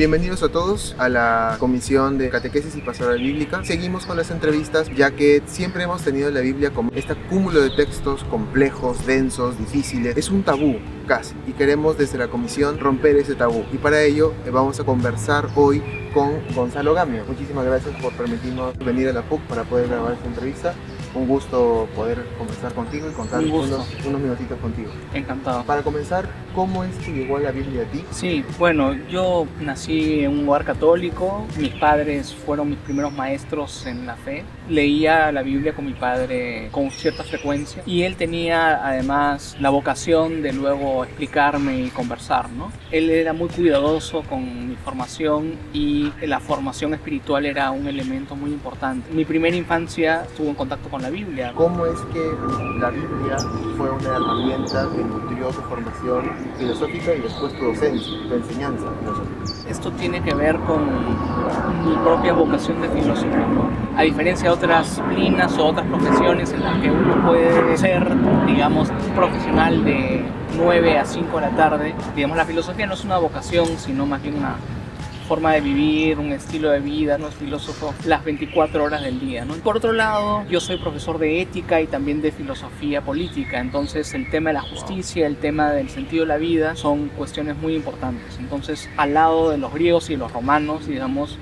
Bienvenidos a todos a la Comisión de Catequesis y Pastoral Bíblica. Seguimos con las entrevistas, ya que siempre hemos tenido la Biblia como este cúmulo de textos complejos, densos, difíciles. Es un tabú, casi, y queremos desde la Comisión romper ese tabú. Y para ello vamos a conversar hoy con Gonzalo Gamio. Muchísimas gracias por permitirnos venir a la PUC para poder grabar esta entrevista. Un gusto poder conversar contigo y contar unos minutitos contigo. Encantado. Para comenzar, ¿cómo es que llegó la Biblia a ti? Sí, bueno, yo nací en un hogar católico. Mis padres fueron mis primeros maestros en la fe. Leía la Biblia con mi padre con cierta frecuencia. Y él tenía además la vocación de luego explicarme y conversar, ¿no? Él era muy cuidadoso con mi formación y la formación espiritual era un elemento muy importante. Mi primera infancia estuvo en contacto con la Biblia. ¿Cómo es que la Biblia fue una herramienta que nutrió tu formación filosófica y después tu docencia, tu enseñanza filosófica? Esto tiene que ver con mi propia vocación de filósofo, ¿no? A diferencia de otras disciplinas o otras profesiones en las que uno puede ser, digamos, un profesional de 9 a 5 de la tarde, digamos, la filosofía no es una vocación, sino más bien una forma de vivir, un estilo de vida. No es filósofo las 24 horas del día, ¿no? Por otro lado, yo soy profesor de ética y también de filosofía política, entonces el tema de la justicia, el tema del sentido de la vida son cuestiones muy importantes. Entonces, al lado de los griegos y los romanos, digamos,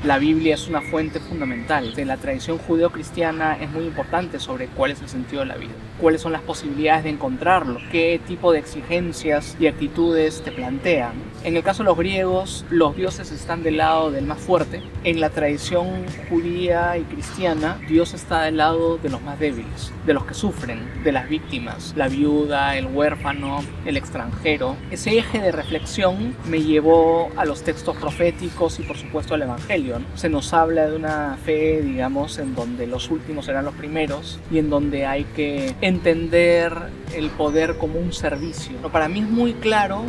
la Biblia es una fuente fundamental. De la tradición judeo-cristiana es muy importante sobre cuál es el sentido de la vida, cuáles son las posibilidades de encontrarlo, qué tipo de exigencias y actitudes te plantean. En el caso de los griegos, los dioses están del lado del más fuerte. En la tradición judía y cristiana, Dios está del lado de los más débiles, de los que sufren, de las víctimas, la viuda, el huérfano, el extranjero. Ese eje de reflexión me llevó a los textos proféticos y por supuesto al Evangelio. Se nos habla de una fe, digamos, en donde los últimos serán los primeros y en donde hay que entender el poder como un servicio. Para mí es muy claro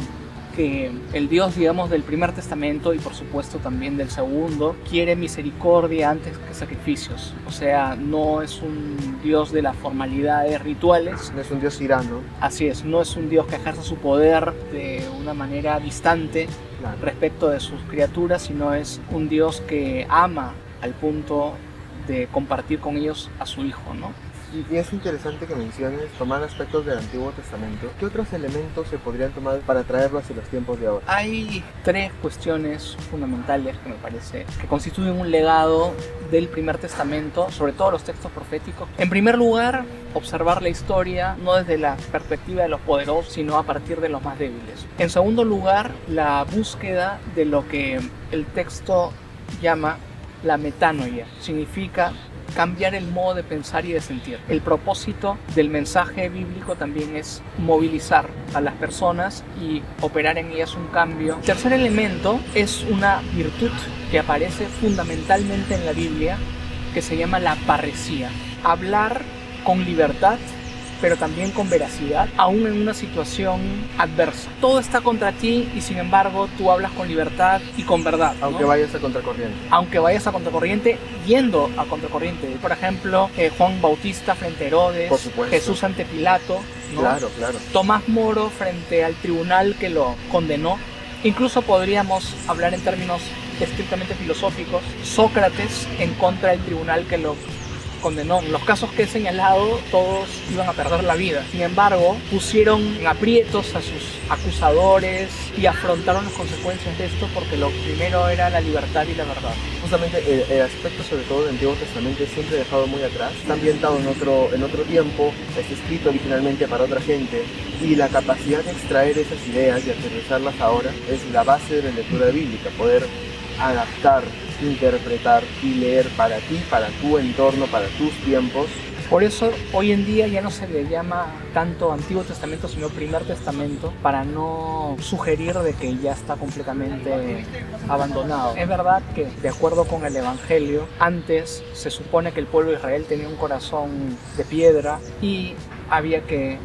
que el Dios, digamos, del primer testamento y por supuesto también del segundo, quiere misericordia antes que sacrificios. O sea, no es un Dios de las formalidades rituales. No es un Dios tirano. Así es, no es un Dios que ejerza su poder de una manera distante respecto de sus criaturas, sino es un Dios que ama al punto de compartir con ellos a su Hijo, ¿no? Y es interesante que menciones tomar aspectos del Antiguo Testamento. ¿Qué otros elementos se podrían tomar para traerlo hacia los tiempos de ahora? Hay tres cuestiones fundamentales que me parece que constituyen un legado del Primer Testamento, sobre todo los textos proféticos. En primer lugar, observar la historia no desde la perspectiva de los poderosos, sino a partir de los más débiles. En segundo lugar, la búsqueda de lo que el texto llama la metanoia. Significa cambiar el modo de pensar y de sentir. El propósito del mensaje bíblico también es movilizar a las personas y operar en ellas un cambio. El tercer elemento es una virtud que aparece fundamentalmente en la Biblia, que se llama la parresía. Hablar con libertad, pero también con veracidad, aún en una situación adversa. Todo está contra ti y sin embargo tú hablas con libertad y con verdad, ¿no? Aunque vayas a contracorriente. Aunque vayas a contracorriente, yendo a contracorriente. Por ejemplo, Juan Bautista frente a Herodes, por supuesto. Jesús ante Pilato, ¿no? Claro. Tomás Moro frente al tribunal que lo condenó. Incluso podríamos hablar en términos estrictamente filosóficos, Sócrates en contra del tribunal que lo condenó. En los casos que he señalado, todos iban a perder la vida. Sin embargo, pusieron en aprietos a sus acusadores y afrontaron las consecuencias de esto porque lo primero era la libertad y la verdad. Justamente el aspecto, sobre todo del Antiguo Testamento, es siempre dejado muy atrás. Está ambientado en otro tiempo, está escrito originalmente para otra gente y la capacidad de extraer esas ideas y aterrizarlas ahora es la base de la lectura bíblica, poder adaptar, interpretar y leer para ti, para tu entorno, para tus tiempos. Por eso hoy en día ya no se le llama tanto Antiguo Testamento sino Primer Testamento, para no sugerir de que ya está completamente abandonado. Es verdad que de acuerdo con el Evangelio, antes se supone que el pueblo de Israel tenía un corazón de piedra y había que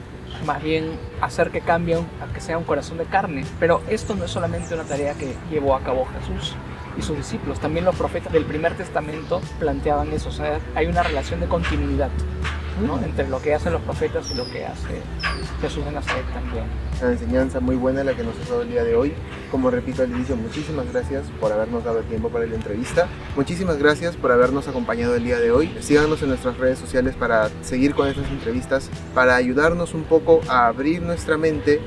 más bien hacer que cambie a que sea un corazón de carne. Pero esto no es solamente una tarea que llevó a cabo Jesús y sus discípulos, también los profetas del Primer Testamento planteaban eso. O sea, hay una relación de continuidad ¿no? Entre lo que hacen los profetas y lo que hace Jesús de Nazaret también. Una enseñanza muy buena la que nos has dado el día de hoy. Como repito al inicio, muchísimas gracias por habernos dado el tiempo para la entrevista. Muchísimas gracias por habernos acompañado el día de hoy. Síganos en nuestras redes sociales para seguir con estas entrevistas, para ayudarnos un poco a abrir nuestra mente,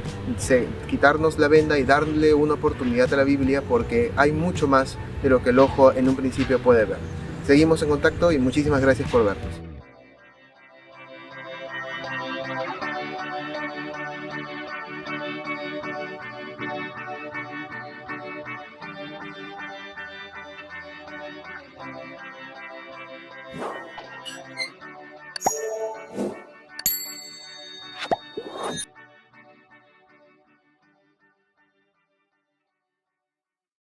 quitarnos la venda y darle una oportunidad a la Biblia, porque hay mucho más de lo que el ojo en un principio puede ver. Seguimos en contacto y muchísimas gracias por vernos.